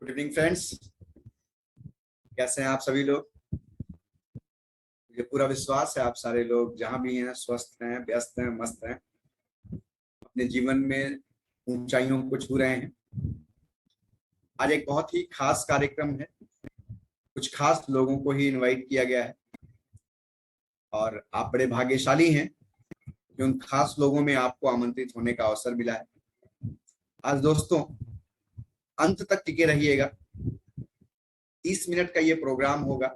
Good evening friends, कैसे हैं आप सभी लोग। मुझे पूरा विश्वास है आप सारे लोग जहां भी हैं स्वस्थ हैं, व्यस्त हैं, मस्त हैं, अपने जीवन में ऊंचाइयों को छू रहे हैं। आज एक बहुत ही खास कार्यक्रम है, कुछ खास लोगों को ही इनवाइट किया गया है और आप बड़े भाग्यशाली हैं कि उन खास लोगों में आपको आमंत्रित होने का अवसर मिला है। आज दोस्तों अंत तक टिके रहिएगा, 30 मिनट का ये प्रोग्राम होगा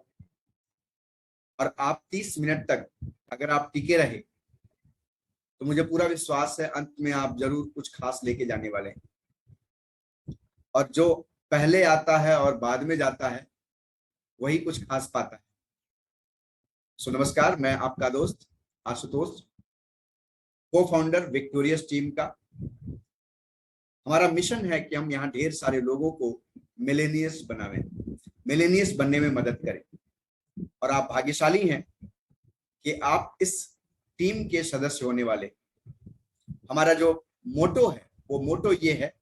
और आप 30 मिनट तक अगर आप टिके रहे तो मुझे पूरा विश्वास है अंत में आप जरूर कुछ खास लेके जाने वाले हैं। और जो पहले आता है और बाद में जाता है वही कुछ खास पाता है। सो नमस्कार, मैं आपका दोस्त आशुतोष, को फाउंडर विक्टोरियस टीम का। हमारा मिशन है कि हम यहाँ ढेर सारे लोगों को मिलेनियस बनावें, मिलेनियस बनने में मदद करें। और आप भाग्यशाली हैं कि आप इस टीम के सदस्य होने वाले। हमारा जो मोटो है वो मोटो ये है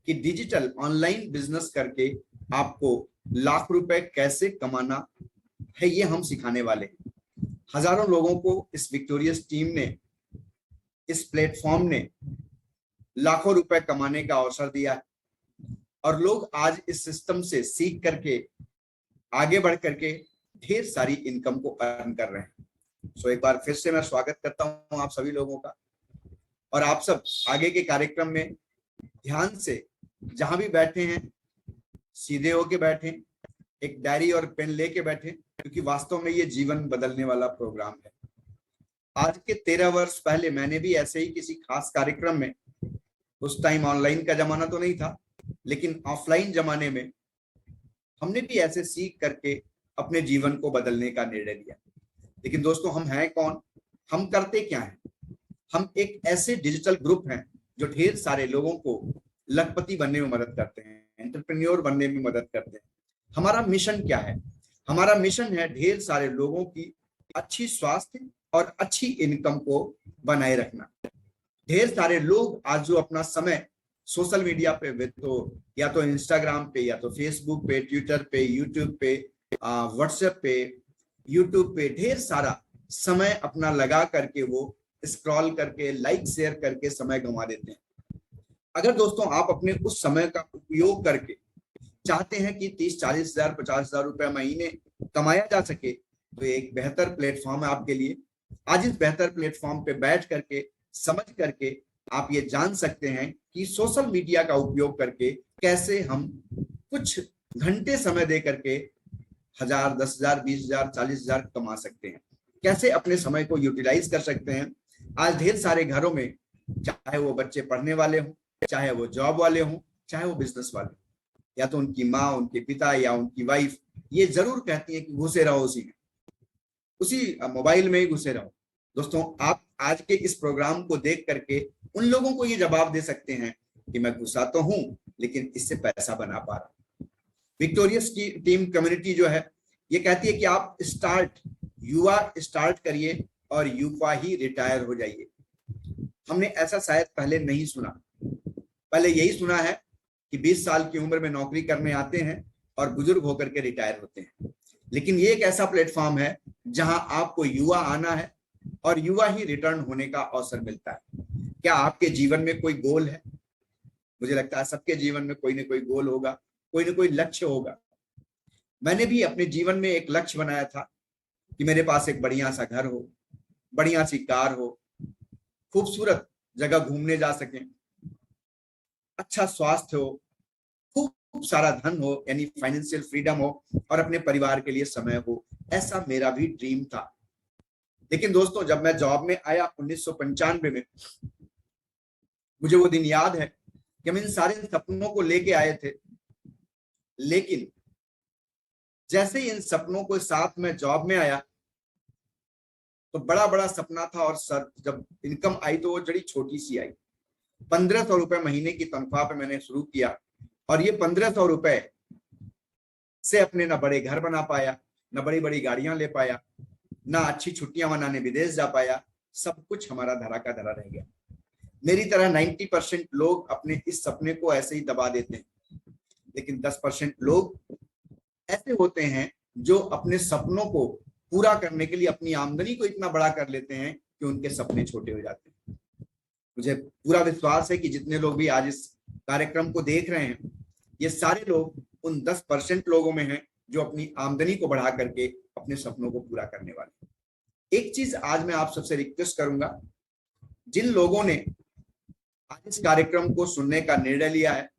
कि डिजिटल ऑनलाइन बिजनेस करके आपको लाख रुपए कैसे कमाना है ये हम सिखाने वाले हैं। हजारों लोगों को इस विक्टोरियस टीम ने, इस प्लेटफॉर्म ने लाखों रुपए कमाने का अवसर दिया है और लोग आज इस सिस्टम से सीख करके आगे बढ़ करके ढेर सारी इनकम को अर्न कर रहे हैं। सो एक बार फिर से मैं स्वागत करता हूं आप सभी लोगों का। और आप सब आगे के कार्यक्रम में ध्यान से जहां भी बैठे हैं सीधे होके बैठे, एक डायरी और पेन लेके बैठे, क्योंकि वास्तव में ये जीवन बदलने वाला प्रोग्राम है। आज के 13 वर्ष पहले मैंने भी ऐसे ही किसी खास कार्यक्रम में, उस टाइम ऑनलाइन का जमाना तो नहीं था लेकिन ऑफलाइन जमाने में, हमने भी ऐसे सीख करके अपने जीवन को बदलने का निर्णय लिया। लेकिन दोस्तों हम हैं कौन, हम करते क्या हैं? हम एक ऐसे डिजिटल ग्रुप हैं जो ढेर सारे लोगों को लखपति बनने में मदद करते हैं, एंटरप्रेन्योर बनने में मदद करते हैं। हमारा मिशन क्या है? हमारा मिशन है ढेर सारे लोगों की अच्छी स्वास्थ्य और अच्छी इनकम को बनाए रखना। ढेर सारे लोग आज जो अपना समय सोशल मीडिया पे, तो या तो इंस्टाग्राम पे, या तो फेसबुक पे, ट्विटर पे, यूट्यूब पे, व्हाट्सएप पे, यूट्यूब पे ढेर सारा समय अपना लगा करके वो स्क्रॉल करके, लाइक शेयर करके समय गंवा देते हैं। अगर दोस्तों आप अपने उस समय का उपयोग करके चाहते हैं कि 30-40 हजार 50 हजार रुपए महीने कमाया जा सके तो एक बेहतर प्लेटफॉर्म है आपके लिए। आज इस बेहतर प्लेटफॉर्म पे बैठ करके, समझ करके आप ये जान सकते हैं कि सोशल मीडिया का उपयोग करके कैसे हम कुछ घंटे समय दे करके 1000, 10,000, 20,000, 40,000 कमा सकते हैं, कैसे अपने समय को यूटिलाइज कर सकते हैं। आज ढेर सारे घरों में, चाहे वो बच्चे पढ़ने वाले हों, चाहे वो जॉब वाले हों, चाहे वो बिजनेस वाले, या तो उनकी माँ, उनके पिता या उनकी वाइफ ये जरूर कहती है कि घुसे रहो उसी मोबाइल में ही घुसे रहो। दोस्तों आप आज के इस प्रोग्राम को देख करके उन लोगों को ये जवाब दे सकते हैं कि मैं घुसा तो हूं लेकिन इससे पैसा बना पा रहा हूं। विक्टोरियस की टीम कम्युनिटी जो है ये कहती है कि आप युवा स्टार्ट करिए और युवा ही रिटायर हो जाइए। हमने ऐसा शायद पहले नहीं सुना। पहले यही सुना है कि 20 साल की उम्र में नौकरी करने आते हैं और बुजुर्ग होकर के रिटायर होते हैं। लेकिन ये एक ऐसा प्लेटफॉर्म है जहां आपको युवा आना है और युवा ही रिटर्न होने का अवसर मिलता है। क्या आपके जीवन में कोई गोल है? मुझे लगता है सबके जीवन में कोई ना कोई गोल होगा, कोई ना कोई लक्ष्य होगा। मैंने भी अपने जीवन में एक लक्ष्य बनाया था कि मेरे पास एक बढ़िया सा घर हो, बढ़िया सी कार हो, खूबसूरत जगह घूमने जा सके, अच्छा स्वास्थ्य हो, खूब सारा धन हो, यानी फाइनेंशियल फ्रीडम हो, और अपने परिवार के लिए समय हो। ऐसा मेरा भी ड्रीम था। लेकिन दोस्तों जब मैं जॉब में आया 1995 में, मुझे वो दिन याद है कि हम इन सारे सपनों को लेके आए थे। लेकिन जैसे ही इन सपनों को साथ में जॉब में आया तो बड़ा बड़ा सपना था और सर जब इनकम आई तो वो बड़ी छोटी सी आई। 1500 रुपए महीने की तनख्वाह पे मैंने शुरू किया और ये 1500 रुपए से अपने ना बड़े घर बना पाया, ना बड़ी बड़ी गाड़ियां ले पाया, ना अच्छी छुट्टियां मनाने विदेश जा पाया। सब कुछ हमारा धरा का धरा रह गया। मेरी तरह 90% लोग अपने इस सपने को ऐसे ही दबा देते हैं। लेकिन 10% लोग ऐसे होते हैं जो अपने सपनों को पूरा करने के लिए अपनी आमदनी को इतना बड़ा कर लेते हैं कि उनके सपने छोटे हो जाते हैं। मुझे पूरा विश्वास है कि जितने लोग भी आज इस कार्यक्रम को देख रहे हैं, ये सारे लोग उन 10% लोगों में हैं जो अपनी आमदनी को बढ़ा करके अपने सपनों को पूरा करने वाले। एक चीज आज मैं आप सबसे रिक्वेस्ट करूंगा, जिन लोगों ने आज इस कार्यक्रम को सुनने का निर्णय लिया है,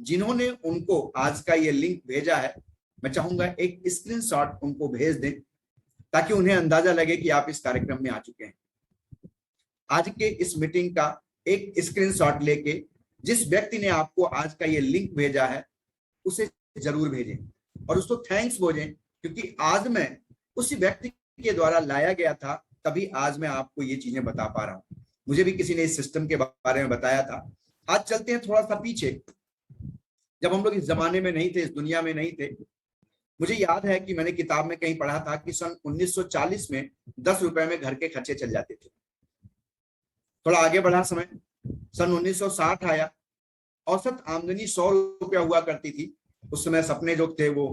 जिन्होंने उनको आज का ये लिंक भेजा है, मैं चाहूंगा एक स्क्रीनशॉट उनको भेज दें ताकि उन्हें अंदाजा लगे कि आप इस कार्यक्रम में आ चुके हैं। आज के इस मीटिंग का एक स्क्रीनशॉट लेके जिस व्यक्ति ने आपको आज का ये लिंक भेजा है उसे जरूर भेजें और उसको थैंक्स बोलें, क्योंकि आज मैं उसी व्यक्ति के द्वारा लाया गया था, तभी आज मैं आपको ये चीजें बता पा रहा हूं। मुझे भी किसी ने इस सिस्टम के बारे में बताया था। आज चलते हैं थोड़ा सा पीछे, जब हम लोग इस जमाने में नहीं थे, इस दुनिया में नहीं थे। मुझे याद है कि मैंने किताब में कहीं पढ़ा था कि सन 1940 में 10 रुपए में घर के खर्चे चल जाते थे। थोड़ा आगे बढ़ा समय, सन 1960 आया, औसत आमदनी 100 रुपया हुआ करती थी। उस समय सपने जो थे वो,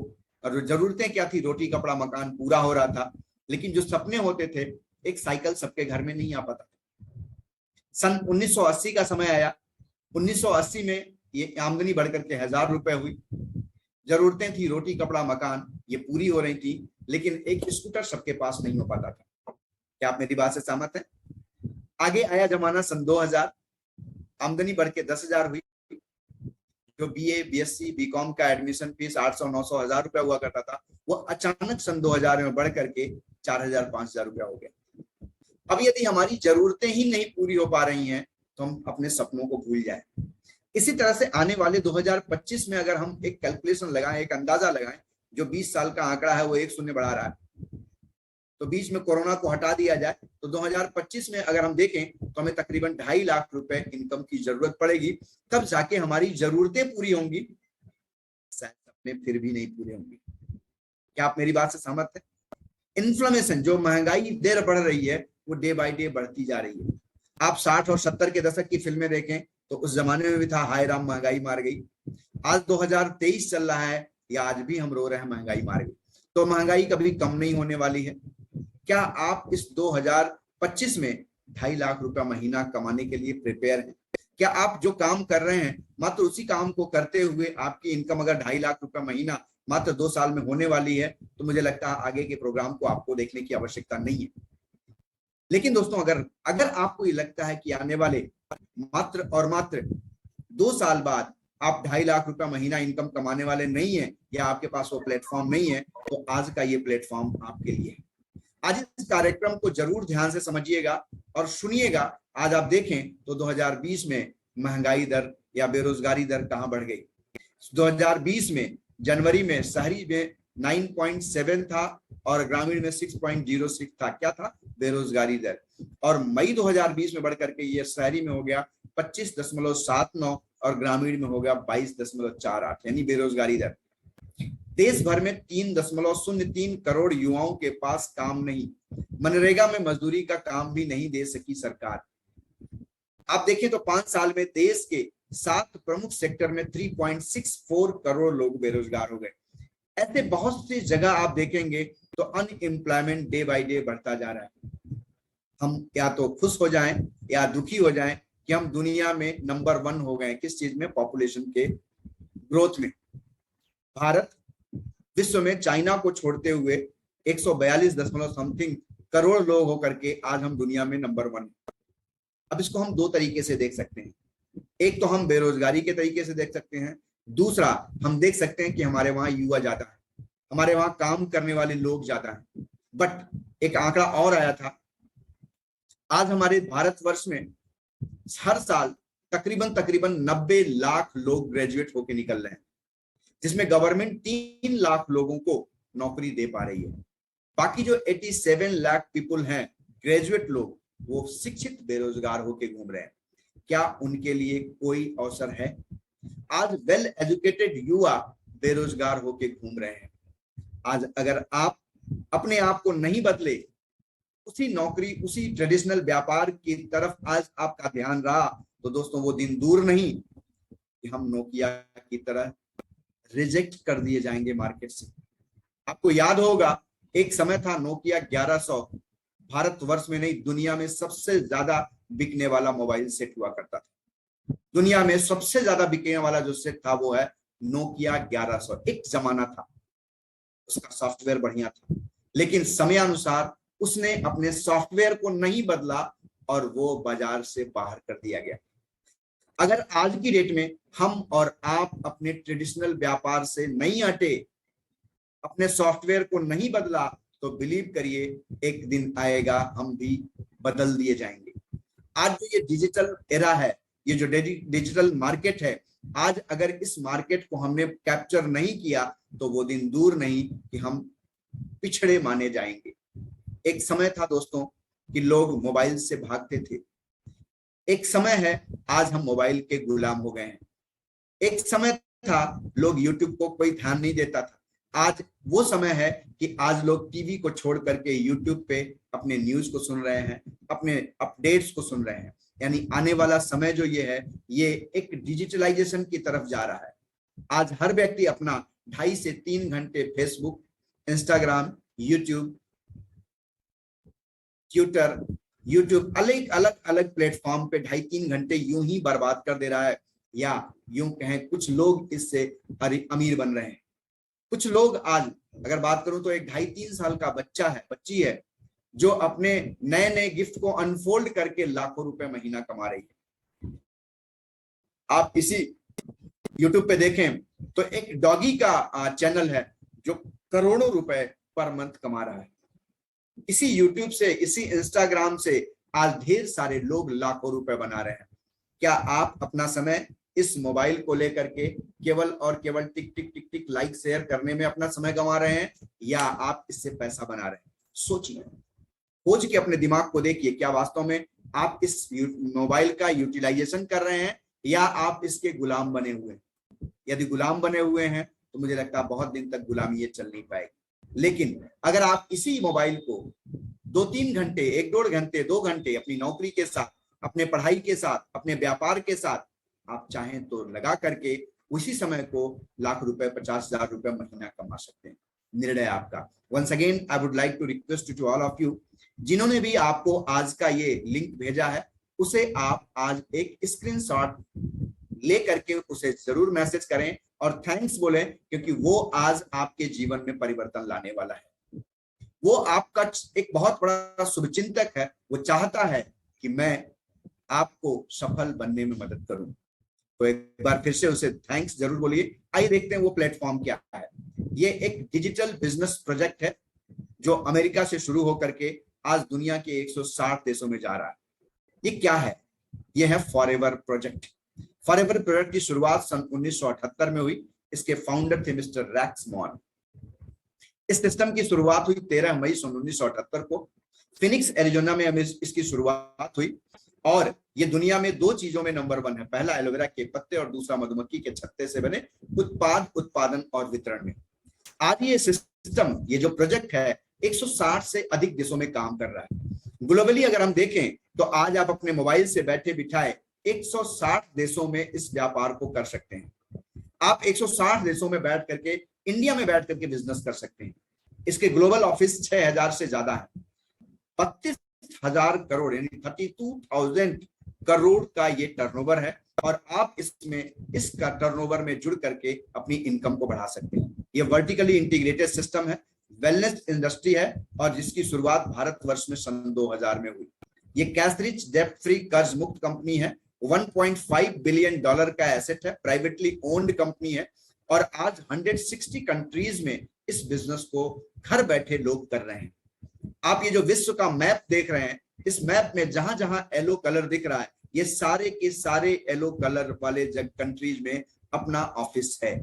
और जरूरतें क्या थी, रोटी कपड़ा मकान पूरा हो रहा था, लेकिन जो सपने होते थे, एक साइकिल सबके घर में नहीं आ पाता। सन 1980 का समय आया। 1980 में ये आमदनी बढ़कर के 1000 रुपए हुई। जरूरतें थी, रोटी कपड़ा मकान, ये पूरी हो रही थी, लेकिन एक स्कूटर सबके पास नहीं हो पाता था। क्या आप मेरी बात से सहमत हैं? आगे आया जमाना सन 2000, आमदनी बढ़ के 10,000 हुई। जो बीए, बीएससी, बीकॉम का एडमिशन फीस 800, 900, 1000 रुपया हुआ करता था, वो अचानक सन 2000 में बढ़ करके 4000, 5000 रुपया हो गया। अब यदि हमारी जरूरतें ही नहीं पूरी हो पा रही हैं तो हम अपने सपनों को भूल जाए। इसी तरह से आने वाले 2025 में अगर हम एक कैलकुलेशन लगाएं, एक अंदाजा लगाएं, जो 20 साल का आंकड़ा है वो 1 शून्य बढ़ा रहा है, तो बीच में कोरोना को हटा दिया जाए तो 2025 में अगर हम देखें तो हमें तकरीबन 2.5 लाख रुपए इनकम की जरूरत पड़ेगी, तब जाके हमारी जरूरतें पूरी होंगी, शायद सपने फिर भी नहीं पूरे होंगे। क्या आप मेरी बात से सहमत हैं? इन्फ्लेमेशन, जो महंगाई देर बढ़ रही है, वो डे बाय डे बढ़ती जा रही है। आप 60 और 70 के दशक की फिल्में देखें तो उस जमाने में भी था, हाय राम महंगाई मार गई। आज 2023 चल रहा है, या आज भी हम रो रहे हैं महंगाई मार गई। तो महंगाई कभी कम नहीं होने वाली है। क्या आप इस 2025 में 2.5 लाख रुपया महीना कमाने के लिए प्रिपेयर हैं? क्या आप जो काम कर रहे हैं, मात्र उसी काम को करते हुए आपकी इनकम अगर 2.5 लाख रुपया महीना मात्र 2 साल में होने वाली है, तो मुझे लगता है आगे के प्रोग्राम को आपको देखने की आवश्यकता नहीं है। लेकिन दोस्तों, अगर आपको ये लगता है कि आने वाले मात्र और मात्र 2 साल बाद आप 2.5 लाख रुपया महीना इनकम कमाने वाले नहीं है, या आपके पास वो प्लेटफॉर्म नहीं है, तो आज का ये प्लेटफॉर्म आपके लिए है। आज इस कार्यक्रम को जरूर ध्यान से समझिएगा और सुनिएगा। आज आप देखें तो 2020 में महंगाई दर या बेरोजगारी दर कहां बढ़ गई। 2020 में जनवरी में शहरी में 9.7 था और ग्रामीण में 6.06 था। क्या था? बेरोजगारी दर। और मई 2020 में बढ़कर के ये शहरी में हो गया 25.79 और ग्रामीण में हो गया 22.48, यानी बेरोजगारी दर। देश भर में 3.03 करोड़ युवाओं के पास काम नहीं। मनरेगा में मजदूरी का काम भी नहीं दे सकी सरकार। आप देखें तो 5 साल में देश के 7 प्रमुख सेक्टर में 3.64 करोड़ लोग बेरोजगार हो गए। ऐसे बहुत सी जगह आप देखेंगे तो अनएम्प्लॉयमेंट डे बाय डे बढ़ता जा रहा है। हम या तो खुश हो जाएं या दुखी हो जाएं कि हम दुनिया में नंबर 1 हो गए। किस चीज में? पॉपुलेशन के ग्रोथ में। भारत विश्व में चाइना को छोड़ते हुए 142 दशमलव समथिंग करोड़ लोग होकर के आज हम दुनिया में नंबर 1। अब इसको हम 2 तरीके से देख सकते हैं। एक तो हम बेरोजगारी के तरीके से देख सकते हैं, दूसरा हम देख सकते हैं कि हमारे वहां युवा ज्यादा है, हमारे वहां काम करने वाले लोग ज्यादा हैं। बट एक आंकड़ा और आया था, आज हमारे भारतवर्ष में हर साल तकरीबन 90 लाख लोग ग्रेजुएट होकर निकल रहे हैं, जिसमें गवर्नमेंट 3 लाख लोगों को नौकरी दे पा रही है। बाकी जो 87 लाख पीपल हैं ग्रेजुएट लोग, वो शिक्षित बेरोजगार होकर घूम रहे हैं। क्या उनके लिए कोई अवसर है? आज वेल एजुकेटेड युवा बेरोजगार होकर घूम रहे हैं। आज अगर आप अपने आप को नहीं बदले, उसी नौकरी, उसी ट्रेडिशनल व्यापार की तरफ आज आपका ध्यान रहा, तो दोस्तों वो दिन दूर नहीं कि हम नोकिया की तरह रिजेक्ट कर दिए जाएंगे मार्केट से। आपको याद होगा एक समय था नोकिया 1100 भारतवर्ष में नहीं दुनिया में सबसे ज्यादा बिकने वाला मोबाइल सेट हुआ करता था। दुनिया में सबसे ज्यादा बिकने वाला जो सेट था वो है नोकिया 1100। एक जमाना था, उसका सॉफ्टवेयर बढ़िया था, लेकिन समयानुसार उसने अपने सॉफ्टवेयर को नहीं बदला और वो बाजार से बाहर कर दिया गया। अगर आज की डेट में हम और आप अपने ट्रेडिशनल व्यापार से नहीं हटे, अपने सॉफ्टवेयर को नहीं बदला, तो बिलीव करिए एक दिन आएगा हम भी बदल दिए जाएंगे। आज जो ये डिजिटल एरा है, ये जो डिजिटल मार्केट है, आज अगर इस मार्केट को हमने कैप्चर नहीं किया तो वो दिन दूर नहीं कि हम पिछड़े माने जाएंगे। एक समय था दोस्तों कि लोग मोबाइल से भागते थे। एक समय है आज हम मोबाइल के गुलाम हो गए हैं। एक समय था लोग यूट्यूब को कोई ध्यान नहीं देता था। आज वो समय है कि आज लोग टीवी को छोड़ करके यूट्यूब पे अपने न्यूज को सुन रहे हैं, अपने अपडेट्स को सुन रहे हैं। यानी आने वाला समय जो ये है, ये एक डिजिटलाइजेशन की तरफ जा रहा है। आज हर व्यक्ति अपना 2.5 से 3 घंटे फेसबुक, इंस्टाग्राम, यूट्यूब, ट्विटर, अलग अलग अलग प्लेटफॉर्म पे 2.5-3 घंटे यूं ही बर्बाद कर दे रहा है। या यूं कहें कुछ लोग इससे अमीर बन रहे हैं। कुछ लोग आज अगर बात करूं तो एक 2.5-3 साल का बच्चा है, बच्ची है, जो अपने नए नए गिफ्ट को अनफोल्ड करके लाखों रुपए महीना कमा रही है। आप इसी यूट्यूब पे देखें तो एक डॉगी का चैनल है जो करोड़ों रुपए पर मंथ कमा रहा है। इसी यूट्यूब से, इसी इंस्टाग्राम से आज ढेर सारे लोग लाखों रुपए बना रहे हैं। क्या आप अपना समय इस मोबाइल को लेकर के केवल और केवल टिक टिक टिक टिक लाइक शेयर करने में अपना समय गंवा रहे हैं, या आप इससे पैसा बना रहे हैं? सोचिए, खोज के अपने दिमाग को देखिए, क्या वास्तव में आप इस मोबाइल का यूटिलाइजेशन कर रहे हैं या आप इसके गुलाम बने हुए हैं? यदि गुलाम बने हुए हैं तो मुझे लगता है बहुत दिन तक गुलामी ये चल नहीं पाएगी। लेकिन अगर आप इसी मोबाइल को 2-3 घंटे, 1-1.5 घंटे, 2 घंटे अपनी नौकरी के साथ, अपने पढ़ाई के साथ, अपने व्यापार के साथ आप चाहें तो लगा करके उसी समय को लाख रुपए, 50,000 रुपए महीना कमा सकते हैं। निर्णय आपका। Once again I would like to request to all of you, जिन्होंने भी आपको आज का ये लिंक भेजा है उसे आप आज एक स्क्रीनशॉट ले करके उसे जरूर मैसेज करें और थैंक्स बोलें, क्योंकि वो आज आपके जीवन में परिवर्तन लाने वाला है। वो आपका एक बहुत बड़ा शुभचिंतक है। वो चाहता है कि मैं आपको सफल बनने में मदद करूं। तो एक बार फिर से उसे थैंक्स जरूर बोलिए। आइए देखते हैं वो प्लेटफॉर्म क्या है। ये एक डिजिटल बिजनेस प्रोजेक्ट है जो अमेरिका से शुरू होकर के आज दुनिया के 160 देशों में जा रहा है। ये क्या है? ये है फॉरएवर प्रोजेक्ट। फॉरएवर प्रोजेक्ट की शुरुआत सन 1978 में हुई। इसके फाउंडर थे मिस्टर रैक्स मॉन। इस सिस्टम की शुरुआत हुई 13 मई सन 1978 को फिनिक्स एरिजोना में इसकी शुरुआत हुई। और ये दुनिया में 2 चीजों में नंबर 1 है। पहला एलोवेरा के पत्ते और दूसरा मधुमक्खी के छत्ते से बने उत्पादन और वितरण में। आज ये सिस्टम, ये जो प्रोजेक्ट है, 160 से अधिक देशों में काम कर रहा है। ग्लोबली अगर हम देखें तो आज आप अपने मोबाइल से बैठे बिठाए 160 देशों में इस व्यापार को कर सकते हैं। आप 160 देशों में बैठ करके, इंडिया में बैठ करके बिजनेस कर सकते हैं। इसके ग्लोबल ऑफिस 6000 से ज्यादा है। 32,000 करोड़ यानी 32,000 करोड़ का ये टर्नओवर है और आप इसमें इसका टर्नओवर में जुड़ करके अपनी इनकम को बढ़ा सकते हैं। ये वर्टिकली इंटीग्रेटेड सिस्टम है, वेलनेस इंडस्ट्री है और जिसकी शुरुआत भारतवर्ष में सन 2000 में हुई। ये कैश रिच, डेब्ट फ्री, कर्ज मुक्त कंपनी है। 1.5 बिलियन डॉलर का एसेट है, प्राइवेटली ओन्ड कंपनी है और आज 160 कंट्रीज में इस बिजनेस को घर बैठे लोग कर रहे हैं। आप ये जो विश्व का मैप देख रहे हैं, इस मैप में जहां जहां येलो कलर दिख रहा है, ये सारे के सारे येलो कलर वाले कंट्रीज में अपना ऑफिस है।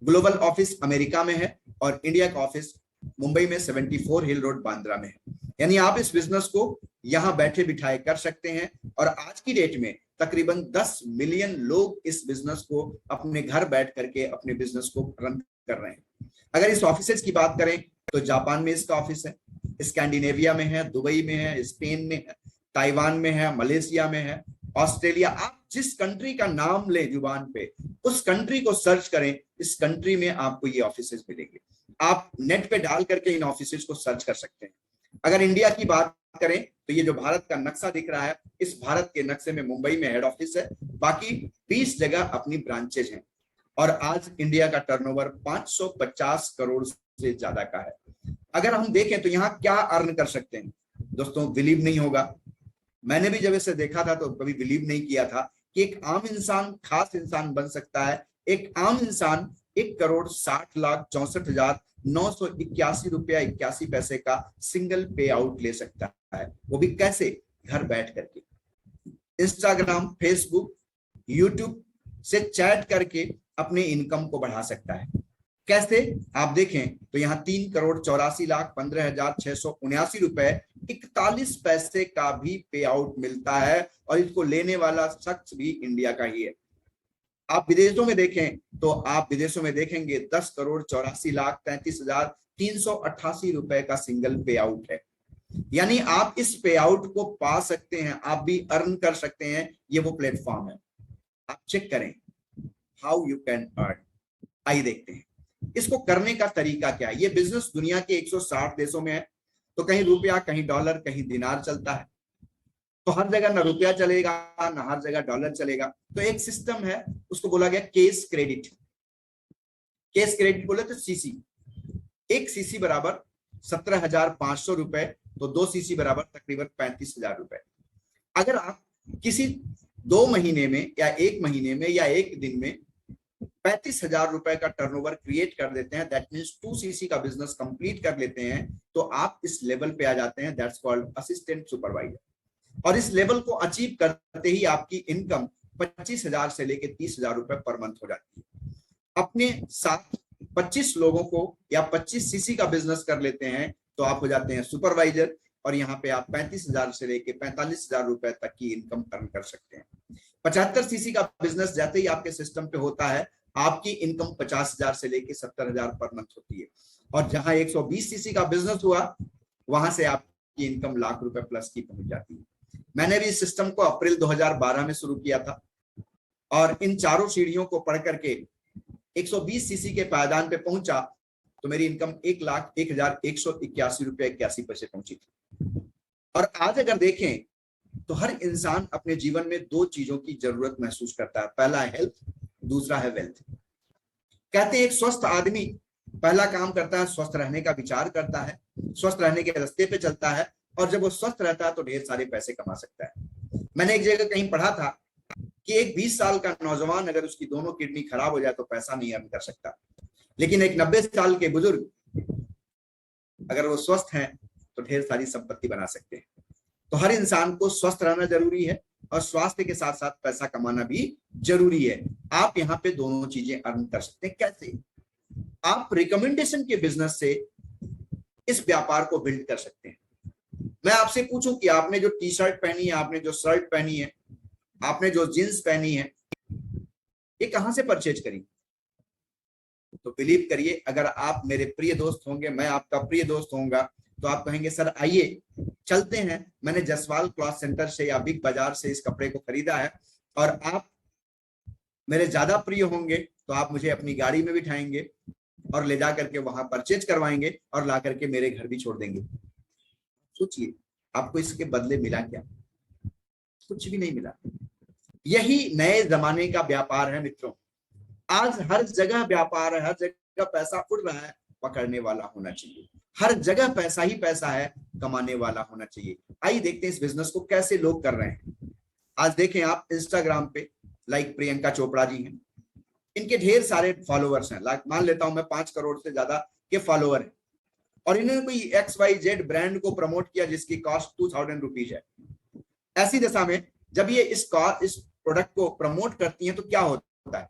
ग्लोबल ऑफिस अमेरिका में है और इंडिया का ऑफिस मुंबई में 74 हिल रोड बांद्रा में है। यानी आप इस बिजनेस को यहां बैठे बिठाए कर सकते हैं और आज की डेट में तकरीबन 10 मिलियन लोग इस बिजनेस को अपने घर बैठ करके अपने बिजनेस को रन कर रहे हैं। अगर इस ऑफिसेज की बात करें तो जापान में इसका ऑफिस है, स्कैंडिनेविया में है, दुबई में है, स्पेन में है, ताइवान में है, मलेशिया में है, ऑस्ट्रेलिया। आप जिस कंट्री का नाम ले जुबान पे, उस कंट्री को सर्च करें, इस कंट्री में आपको ये ऑफिसेज मिलेंगे। आप नेट पे डाल करके इन ऑफिसेज को सर्च कर सकते हैं। अगर इंडिया की बात करें तो ये जो भारत का नक्शा दिख रहा है, इस भारत के नक्शे में मुंबई में हेड ऑफिस है, बाकी 20 जगह अपनी ब्रांचेज हैं। और आज इंडिया का टर्नओवर 550 करोड़ से ज्यादा का है। अगर हम देखें तो यहाँ क्या अर्न कर सकते हैं दोस्तों, बिलीव नहीं होगा, मैंने भी जब इसे देखा था तो कभी बिलीव नहीं किया था कि एक आम इंसान खास इंसान बन सकता है। एक आम इंसान 1,60,64,981 रुपया 81 पैसे का सिंगल पे आउट ले सकता है, वो भी कैसे, घर बैठ करके। इंस्टाग्राम, फेसबुक, यूट्यूब से चैट करके अपने इनकम को बढ़ा सकता है। कैसे, आप देखें तो यहाँ 3,84,15,679 रुपए 41 पैसे का भी पे आउट मिलता है, और इसको लेने वाला शख्स भी इंडिया का ही है। आप विदेशों में देखें तो आप विदेशों में देखेंगे 10,84,33,388 रुपए का सिंगल पे आउट है। यानी आप इस पे आउट को पा सकते हैं, आप भी अर्न कर सकते हैं। ये वो प्लेटफॉर्म है, आप चेक करें हाउ यू कैन अर्न। आइए देखते हैं इसको करने का तरीका क्या है। ये बिजनेस दुनिया के 160 देशों में है, तो कहीं रुपया, कहीं डॉलर, कहीं दिनार चलता है। तो हर जगह ना रुपया चलेगा, ना हर जगह डॉलर चलेगा। तो एक सिस्टम है, उसको बोला गया केस क्रेडिट। केस क्रेडिट बोले तो सीसी, एक सीसी बराबर 17,500 रुपए, तो 2 सीसी बराबर तकरीबन 35,000 रुपए। अगर आप किसी 2 महीने में या 1 महीने में या 1 दिन में 35,000 रुपए का टर्नओवर क्रिएट कर देते हैं, दैट मींस 2 सीसी का बिजनेस कंप्लीट कर लेते हैं, तो आप इस लेवल पे आ जाते हैं, दैट्स कॉल्ड असिस्टेंट सुपरवाइजर। और इस लेवल को अचीव करते ही आपकी इनकम 25,000 से लेकर 30,000 रुपए पर मंथ हो जाती है। अपने साथ 25 लोगों को या 25 सीसी का बिजनेस कर लेते हैं तो आप हो जाते हैं सुपरवाइजर, और यहाँ पे आप 35,000 से लेकर 45,000 रुपए तक की इनकम अर्न कर सकते हैं। 75 सीसी का बिजनेस जाते ही आपके सिस्टम पे होता है, आपकी इनकम 50,000 से लेकर 70,000 पर मंथ होती है। और जहां 120 सीसी का बिजनेस हुआ, वहां से आपकी इनकम लाख रुपए प्लस की पहुंच जाती है। मैंने भी इस सिस्टम को अप्रैल 2012 में शुरू किया था, और इन चारों सीढ़ियों को पढ़ करके 120 सीसी के पायदान पे पहुंचा तो मेरी इनकम 1,01,181 रुपये 81 पैसे पहुंची थी। और आज अगर देखें तो हर इंसान अपने जीवन में 2 चीजों की जरूरत महसूस करता है, पहला है हेल्थ, दूसरा है वेल्थ। कहते हैं एक स्वस्थ आदमी पहला काम करता है, स्वस्थ रहने का विचार करता है, स्वस्थ रहने के रास्ते पे चलता है, और जब वो स्वस्थ रहता है तो ढेर सारे पैसे कमा सकता है। मैंने एक जगह कहीं पढ़ा था कि एक 20 साल का नौजवान अगर उसकी दोनों किडनी खराब हो जाए तो पैसा नहीं अर्न कर सकता, लेकिन एक 90 साल के बुजुर्ग अगर वो स्वस्थ हैं तो ढेर सारी संपत्ति बना सकते हैं। तो हर इंसान को स्वस्थ रहना जरूरी है, और स्वास्थ्य के साथ साथ पैसा कमाना भी जरूरी है। आप यहाँ पे दोनों चीजें अर्न कर सकते हैं। कैसे? आप रिकमेंडेशन के बिजनेस से इस व्यापार को बिल्ड कर सकते हैं। मैं आपसे पूछूं कि आपने जो टी शर्ट पहनी है, आपने जो शर्ट पहनी है, आपने जो जींस पहनी है, ये कहां से परचेज करी? तो बिलीव करिए, अगर आप मेरे प्रिय दोस्त होंगे, मैं आपका प्रिय दोस्त होऊंगा, तो आप कहेंगे सर आइए चलते हैं, मैंने जसवाल क्लॉथ सेंटर से या बिग बाजार से इस कपड़े को खरीदा है। और आप मेरे ज्यादा प्रिय होंगे तो आप मुझे अपनी गाड़ी में बिठाएंगे और ले जा करके वहां परचेज करवाएंगे और ला करके मेरे घर भी छोड़ देंगे। सोचिए आपको इसके बदले मिला क्या? कुछ भी नहीं मिला। यही नए जमाने का व्यापार है मित्रों। आज हर जगह व्यापार है, हर जगह पैसा उड़ रहा है, पकड़ने वाला होना चाहिए। हर जगह पैसा ही पैसा है, कमाने वाला होना चाहिए। आइए देखते हैं इस बिजनेस को कैसे लोग कर रहे हैं। आज देखें आप इंस्टाग्राम पे लाइक प्रियंका चोपड़ा जी हैं, इनके ढेर सारे फॉलोअर्स हैं, लाइक मान लेता हूं मैं 5 करोड़ से ज्यादा के फॉलोअर हैं, और इन्होंने कोई XYZ ब्रांड को प्रमोट किया जिसकी कॉस्ट 2,000 रुपीज है। ऐसी दशा में जब ये इस प्रोडक्ट को प्रमोट करती हैं तो क्या होता है,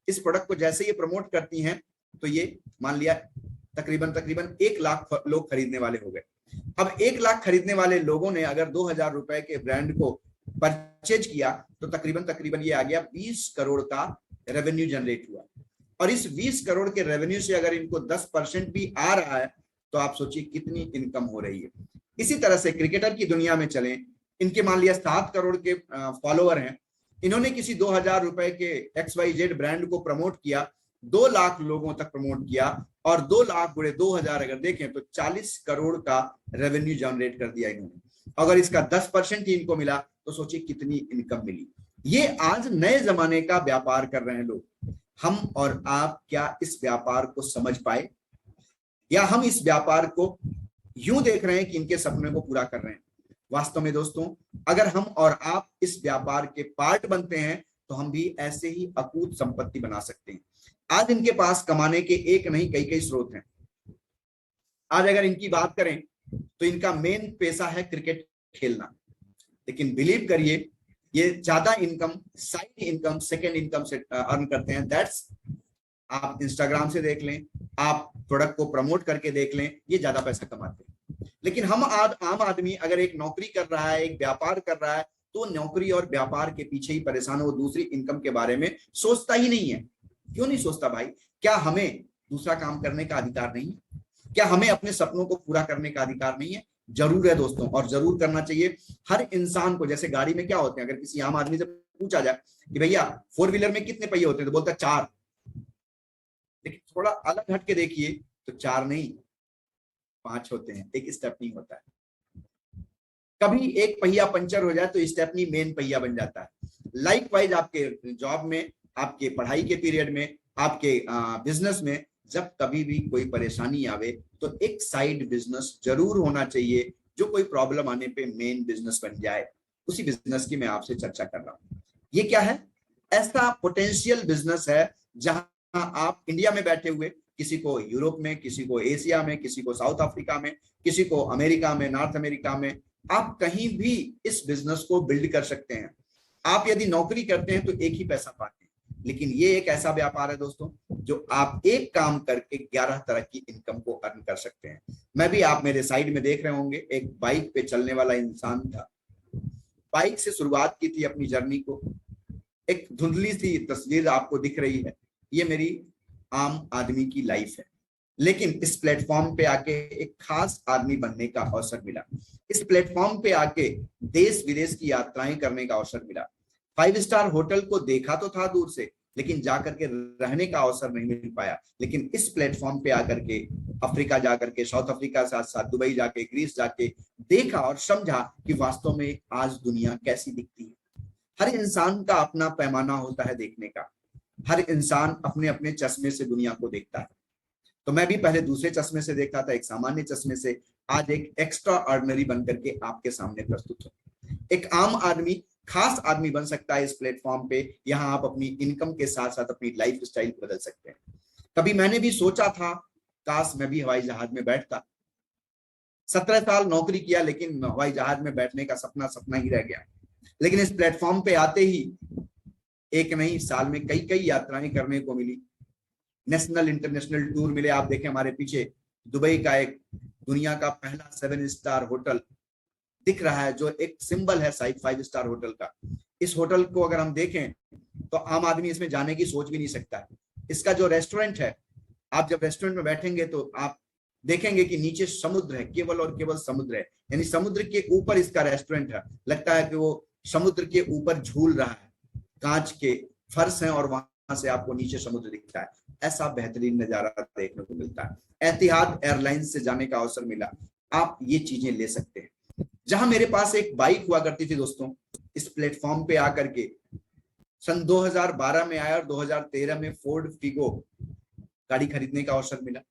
इस प्रोडक्ट को जैसे ये प्रमोट करती हैं तो ये मान लिया तकरीबन 1 लाख लोग खरीदने वाले हो गए। अब 1 लाख खरीदने वाले लोगों ने अगर 2,000 रुपए के ब्रांड को परचेज किया तो तकरीबन ये आ गया 20 करोड़ का रेवेन्यू जनरेट हुआ। और इस 20 करोड़ के रेवेन्यू से अगर इनको 10% भी आ रहा है तो आप सोचिए कितनी इनकम हो रही है। इसी तरह से क्रिकेटर की दुनिया में चलें, इनके मान लिया 7 करोड़ के फॉलोअर हैं, इन्होंने किसी 2000 रुपए के XYZ ब्रांड को प्रमोट किया, 2 लाख लोगों तक प्रमोट किया, और 2 लाख गुणे 2000 अगर देखें तो 40 करोड़ का रेवेन्यू जनरेट कर दिया इन्होंने। अगर इसका 10% ही इनको मिला तो सोचिए कितनी इनकम मिली। ये आज नए जमाने का व्यापार कर रहे हैं लोग। हम और आप क्या इस व्यापार को समझ पाए, या हम इस व्यापार को यूं देख रहे हैं कि इनके सपने को पूरा कर रहे हैं? वास्तव में दोस्तों, अगर हम और आप इस व्यापार के पार्ट बनते हैं तो हम भी ऐसे ही अकूत संपत्ति बना सकते हैं। आज इनके पास कमाने के एक नहीं कई कई स्रोत हैं। आज अगर इनकी बात करें तो इनका मेन पेशा है क्रिकेट खेलना, लेकिन बिलीव करिए ये ज्यादा income side income, second income से अर्न करते हैं। दैट्स, आप इंस्टाग्राम से देख लें, आप प्रोडक्ट को प्रमोट करके देख लें, ये ज्यादा पैसा कमाते हैं। लेकिन हम आम आदमी अगर एक नौकरी कर रहा है, एक व्यापार कर रहा है, तो नौकरी और व्यापार के पीछे ही परेशान हो, दूसरी इनकम के बारे में सोचता ही नहीं है। क्यों नहीं सोचता भाई? क्या हमें दूसरा काम करने का अधिकार नहीं है? क्या हमें अपने सपनों को पूरा करने का अधिकार नहीं है? जरूर है दोस्तों, और जरूर करना चाहिए हर इंसान को। जैसे गाड़ी में क्या होते हैं, अगर किसी आम आदमी से पूछा जाए कि भैया 4 व्हीलर में कितने पहिए होते हैं, तो बोलता 4। लेकिन थोड़ा अलग हट के देखिए तो 4 नहीं 5 होते हैं, एक स्टेपनी होता है। कभी एक पहिया पंचर हो जाए तो स्टेपनी मेन पहिया बन जाता है। लाइकवाइज आपके जॉब में, आपके पढ़ाई के पीरियड में, आपके बिजनेस में जब कभी भी कोई परेशानी आवे तो एक साइड बिजनेस जरूर होना चाहिए, जो कोई प्रॉब्लम आने पे मेन बिजनेस बन जाए। उसी बिजनेस की मैं आपसे चर्चा कर रहा हूं। ये क्या है? ऐसा पोटेंशियल बिजनेस है जहां आप इंडिया में बैठे हुए किसी को यूरोप में, किसी को एशिया में, किसी को साउथ अफ्रीका में, किसी को अमेरिका में, नॉर्थ अमेरिका में, आप कहीं भी इस बिजनेस को बिल्ड कर सकते हैं। आप यदि नौकरी करते हैं तो एक ही पैसा पाते हैं, लेकिन ये एक ऐसा व्यापार है दोस्तों जो आप एक काम करके 11 तरह की इनकम को अर्न कर सकते हैं। मैं भी, आप मेरे साइड में देख रहे होंगे, एक बाइक पे चलने वाला इंसान था। बाइक से शुरुआत की थी अपनी जर्नी को। एक धुंधली सी तस्वीर आपको दिख रही है, ये मेरी आम आदमी की लाइफ है। लेकिन इस प्लेटफॉर्म पे आके एक खास आदमी बनने का अवसर मिला। इस प्लेटफॉर्म पे आके देश विदेश की यात्राएं करने का अवसर मिला। 5 स्टार होटल को देखा तो था दूर से, लेकिन जाकर के रहने का अवसर नहीं मिल पाया। लेकिन इस प्लेटफॉर्म पे आकर के अफ्रीका जाकर के, साउथ अफ्रीका साथ साथ दुबई जाके, ग्रीस जाके देखा और समझा कि वास्तव में आज दुनिया कैसी दिखती है। हर इंसान का अपना पैमाना होता है देखने का। हर इंसान अपने अपने चश्मे से दुनिया को देखता है। तो मैं भी पहले दूसरे चश्मे से देखता था, एक सामान्य चश्मे से। आज एक एक्स्ट्रा ऑर्डिनरी बनकर के आपके सामने प्रस्तुत हो। एक आम आदमी खास आदमी बन सकता है इस प्लेटफॉर्म पे। यहाँ आप अपनी इनकम के साथ साथ अपनी लाइफ स्टाइल बदल सकते हैं। कभी मैंने भी सोचा था काश मैं भी हवाई जहाज में बैठता। 17 साल नौकरी किया, लेकिन हवाई जहाज में बैठने का सपना सपना ही रह गया। लेकिन इस प्लेटफॉर्म पे आते ही एक नहीं, साल में कई कई यात्राएं करने को मिली। नेशनल इंटरनेशनल टूर मिले। आप देखें हमारे पीछे दुबई का एक दुनिया का पहला 7 स्टार होटल दिख रहा है, जो एक सिंबल है 5 स्टार होटल का। इस होटल को अगर हम देखें तो आम आदमी इसमें जाने की सोच भी नहीं सकता है। इसका जो रेस्टोरेंट है, आप जब रेस्टोरेंट में बैठेंगे तो आप देखेंगे कि नीचे समुद्र है, केवल और केवल समुद्र है। यानी समुद्र के ऊपर इसका रेस्टोरेंट है। लगता है कि वो समुद्र के ऊपर झूल रहा है। कांच के फर्श हैं और वहां से आपको नीचे समुद्र दिखता है। ऐसा बेहतरीन नजारा देखने को मिलता है। एतिहाद एयरलाइंस से जाने का अवसर मिला। आप ये चीजें ले सकते हैं। जहां मेरे पास एक बाइक हुआ करती थी दोस्तों, इस प्लेटफॉर्म पे आकर के सन 2012 में आया और 2013 में फोर्ड फिगो गाड़ी खरीदने का अवसर मिला।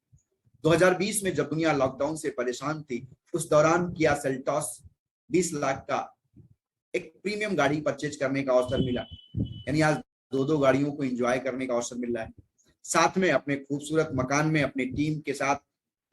2020 में जब दुनिया लॉकडाउन से परेशान थी, उस दौरान किया सेल्टॉस 20 लाख का एक प्रीमियम गाड़ी परचेज करने का अवसर मिला। यानी आज 2 गाड़ियों को एंजॉय करने का अवसर मिल रहा है। साथ में अपने खूबसूरत मकान में अपने टीम के साथ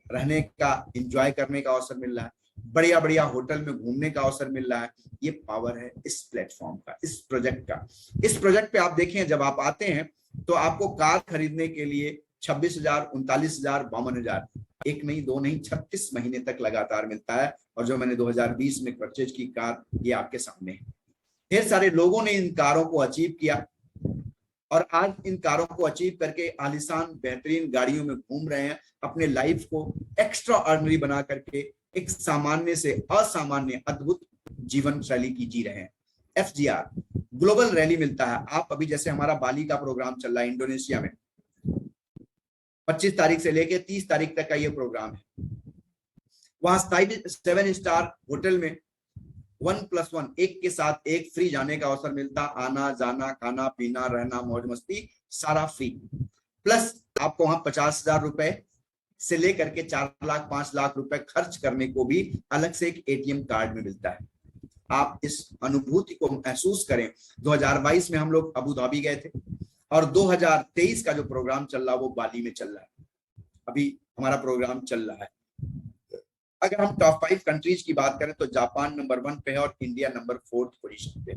रहने का, एंजॉय करने का अवसर मिल रहा है। बढ़िया बढ़िया होटल में घूमने का अवसर मिल रहा है। ये पावर है इस प्लेटफॉर्म का, इस प्रोजेक्ट का। इस प्रोजेक्ट पे आप देखें, जब आप आते हैं तो आपको कार खरीदने के लिए 26,000, 39,000, 52,000, एक नहीं दो नहीं 36 महीने तक लगातार मिलता है। और जो मैंने 2020 में परचेज की कार, ये आपके सामने है। ढेर सारे लोगों ने इन कारों को अचीव किया और आज इन कारों को अचीव करके आलीशान बेहतरीन गाड़ियों में घूम रहे हैं। अपने लाइफ को एक्स्ट्रा ऑर्डिनरी बना करके एक सामान्य से असामान्य अद्भुत जीवन शैली की जी रहे हैं। FGR ग्लोबल रैली मिलता है। आप अभी जैसे हमारा बाली का प्रोग्राम चल रहा है इंडोनेशिया में, 25 तारीख से लेके 30 तारीख तक का ये प्रोग्राम है। वहां 7 स्टार होटल में 1+1, एक के साथ एक फ्री जाने का अवसर मिलता, आना जाना खाना पीना रहना मौज मस्ती सारा फ्री, प्लस आपको वहां 50,000 रुपए से लेकर के 4 लाख 5 लाख रुपए खर्च करने को भी अलग से एक एटीएम कार्ड में मिलता है। आप इस अनुभूति को महसूस करें। 2022 में हम लोग अबू धाबी गए थे और 2023 का जो प्रोग्राम चल रहा है वो बाली में चल रहा है। अभी हमारा प्रोग्राम चल रहा है। अगर हम टॉप 5 कंट्रीज की बात करें तो जापान नंबर 1 पे है और इंडिया नंबर 4 पोजीशन पे।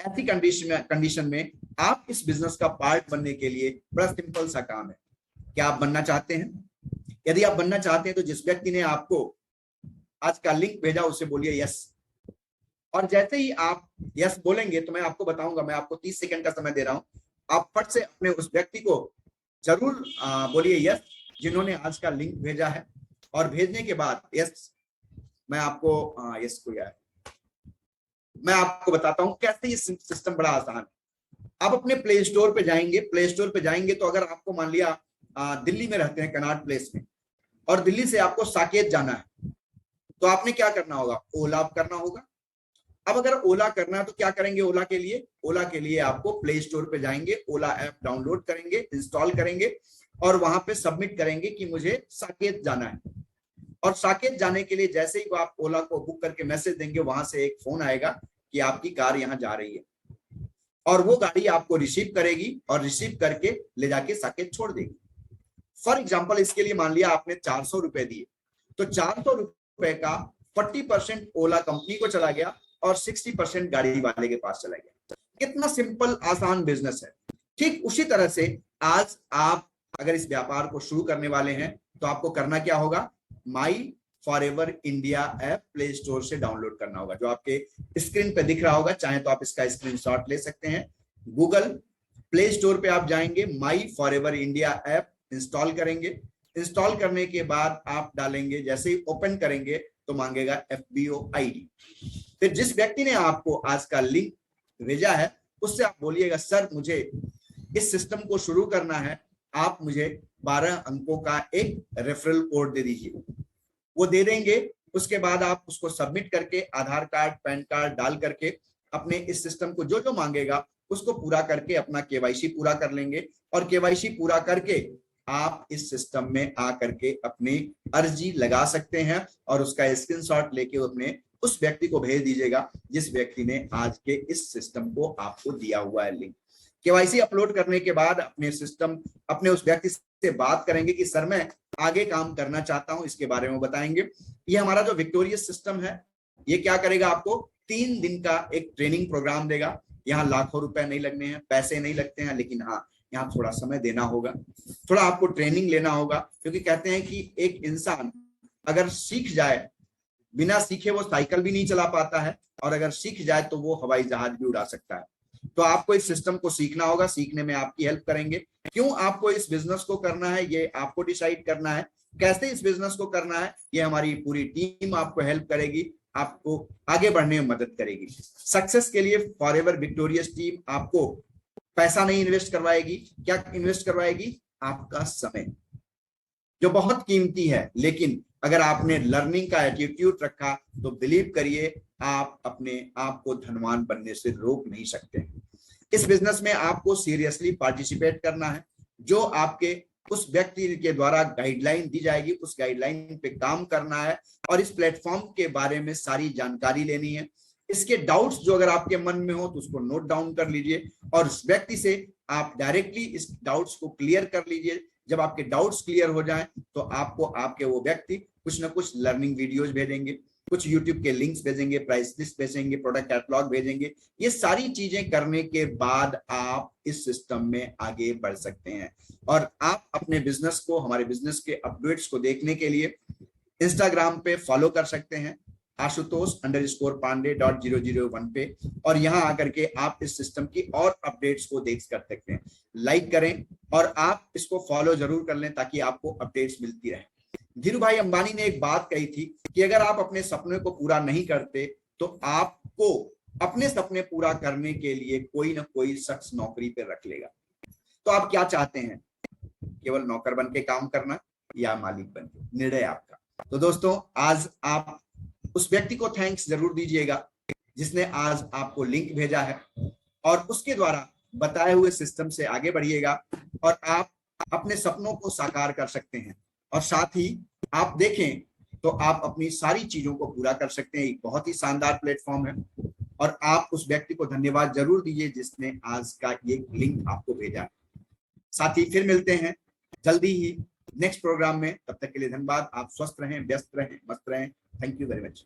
ऐसी कंडीशन में आप इस बिजनेस का पार्ट बनने के लिए बड़ा सिंपल सा काम है। क्या आप बनना चाहते हैं? यदि आप बनना चाहते हैं तो जिस व्यक्ति ने आपको आज का लिंक भेजा उसे बोलिए यस, और जैसे ही आप यस बोलेंगे तो मैं आपको बताऊंगा, मैं आपको 30 सेकंड का समय दे रहा हूं, आप फट से अपने उस व्यक्ति को जरूर बोलिए यस जिन्होंने आज का लिंक भेजा है। और भेजने के बाद यस, मैं आपको यस को यार मैं आपको बताता हूं कैसे ये सिस्टम बड़ा आसान है। आप अपने प्ले स्टोर पे जाएंगे, प्ले स्टोर पे जाएंगे तो अगर आपको मान लिया दिल्ली में रहते हैं कनॉट प्लेस में, और दिल्ली से आपको साकेत जाना है, तो आपने क्या करना होगा? ओला करना होगा। अब अगर ओला करना है तो क्या करेंगे? ओला के लिए आपको प्ले स्टोर पे जाएंगे, ओला ऐप डाउनलोड करेंगे, इंस्टॉल करेंगे और वहां पे सबमिट करेंगे कि मुझे साकेत जाना है। और साकेत जाने के लिए जैसे ही आप ओला को बुक करके मैसेज देंगे, वहां से एक फोन आएगा कि आपकी कार यहाँ जा रही है, और वो गाड़ी आपको रिसीव करेगी और रिसीव करके ले जाके साकेत छोड़ देगी। फॉर एग्जाम्पल, इसके लिए मान लिया आपने 400 रुपए दिए, तो 400 रुपए का 40% ओला कंपनी को चला गया और 60% गाड़ी वाले के पास चला गया। कितना सिंपल आसान बिजनेस है। ठीक उसी तरह से आज आप अगर इस व्यापार को शुरू करने वाले हैं तो आपको करना क्या होगा? माई forever India app play store से डाउनलोड करना होगा, जो आपके स्क्रीन पे दिख रहा होगा। चाहे तो आप इसका स्क्रीनशॉट ले सकते हैं। गूगल प्ले स्टोर पे आप जाएंगे, माई फॉरएवर इंडिया ऐप इंस्टॉल करेंगे। इंस्टॉल करने के बाद आप डालेंगे, जैसे ही ओपन करेंगे तो मांगेगा FBO ID। फिर जिस व्यक्ति ने आपको आज का लिंक भेजा है उससे आप बोलिएगा, सर मुझे इस सिस्टम को शुरू करना है, आप मुझे 12 अंकों का एक रेफरल कोड दे दीजिए। वो दे देंगे। उसके बाद आप उसको सबमिट करके आधार कार्ड पैन कार्ड डाल करके अपने इस सिस्टम को जो जो मांगेगा उसको पूरा करके अपना KYC पूरा कर लेंगे, और KYC पूरा करके आप इस सिस्टम में आ करके अपनी अर्जी लगा सकते हैं और उसका स्क्रीनशॉट लेके अपने उस व्यक्ति को भेज दीजिएगा जिस व्यक्ति ने आज के इस सिस्टम को आपको दिया हुआ है लिंक। KYC अपलोड करने के बाद अपने उस व्यक्ति से बात करेंगे कि सर मैं आगे काम करना चाहता हूं, इसके बारे में बताएंगे। ये हमारा जो विक्टोरियस सिस्टम है ये क्या करेगा? आपको 3 दिन का एक ट्रेनिंग प्रोग्राम देगा। यहाँ लाखों रुपए नहीं लगने हैं, पैसे नहीं लगते हैं, लेकिन हाँ यहाँ थोड़ा समय देना होगा, थोड़ा आपको ट्रेनिंग लेना होगा, क्योंकि कहते हैं कि एक इंसान अगर सीख जाए, बिना सीखे वो साइकिल भी नहीं चला पाता है, और अगर सीख जाए तो वो हवाई जहाज भी उड़ा सकता है। तो आपको इस सिस्टम को सीखना होगा, सीखने में आपकी हेल्प करेंगे। क्यों आपको इस बिजनेस को करना है ये आपको डिसाइड करना है, कैसे इस बिजनेस को करना है ये हमारी पूरी टीम आपको हेल्प करेगी, आपको आगे बढ़ने में मदद करेगी। सक्सेस के लिए फॉरएवर विक्टोरियस टीम आपको पैसा नहीं इन्वेस्ट करवाएगी। क्या इन्वेस्ट करवाएगी? आपका समय, जो बहुत कीमती है। लेकिन अगर आपने लर्निंग का एटीट्यूड रखा तो बिलीव करिए आप अपने आप को धनवान बनने से रोक नहीं सकते। इस बिजनेस में आपको सीरियसली पार्टिसिपेट करना है। जो आपके उस व्यक्ति के द्वारा गाइडलाइन दी जाएगी उस गाइडलाइन पे काम करना है, और इस प्लेटफॉर्म के बारे में सारी जानकारी लेनी है। इसके डाउट्स जो अगर आपके मन में हो तो उसको नोट डाउन कर लीजिए और उस व्यक्ति से आप डायरेक्टली इस डाउट्स को क्लियर कर लीजिए। जब आपके डाउट्स क्लियर हो जाएं तो आपको आपके वो व्यक्ति कुछ ना कुछ लर्निंग वीडियोज भेजेंगे, कुछ यूट्यूब के लिंक्स भेजेंगे, प्राइस लिस्ट भेजेंगे, प्रोडक्ट कैटलॉग भेजेंगे। ये सारी चीजें करने के बाद आप इस सिस्टम में आगे बढ़ सकते हैं। और आप अपने बिजनेस को, हमारे बिजनेस के अपडेट्स को देखने के लिए इंस्टाग्राम पे फॉलो कर सकते हैं ashutosh_pandey.001 पे, और यहां आकर के आप इस सिस्टम की और अपडेट्स को देख कर सकते हैं। लाइक करें और आप इसको फॉलो जरूर कर लें ताकि आपको अपडेट्स मिलती रहे। धीरू भाई अंबानी ने एक बात कही थी कि अगर आप अपने सपने को पूरा नहीं करते तो आपको अपने सपने पूरा करने के लिए कोई ना कोई शख्स नौकरी पे रख लेगा। तो आप क्या चाहते हैं, केवल नौकर बन के काम करना या मालिक बन के, निर्णय आपका। तो दोस्तों, आज आप उस व्यक्ति को थैंक्स जरूर दीजिएगा जिसने आज आपको लिंक भेजा है, और उसके द्वारा बताए हुए सिस्टम से आगे बढ़िएगा और आप अपने सपनों को साकार कर सकते हैं। और साथ ही आप देखें तो आप अपनी सारी चीजों को पूरा कर सकते हैं। एक बहुत ही शानदार प्लेटफॉर्म है, और आप उस व्यक्ति को धन्यवाद जरूर दीजिए जिसने आज का ये लिंक आपको भेजा। साथ ही फिर मिलते हैं जल्दी ही नेक्स्ट प्रोग्राम में। तब तक के लिए धन्यवाद। आप स्वस्थ रहें, व्यस्त रहें, मस्त रहें। Thank you very much.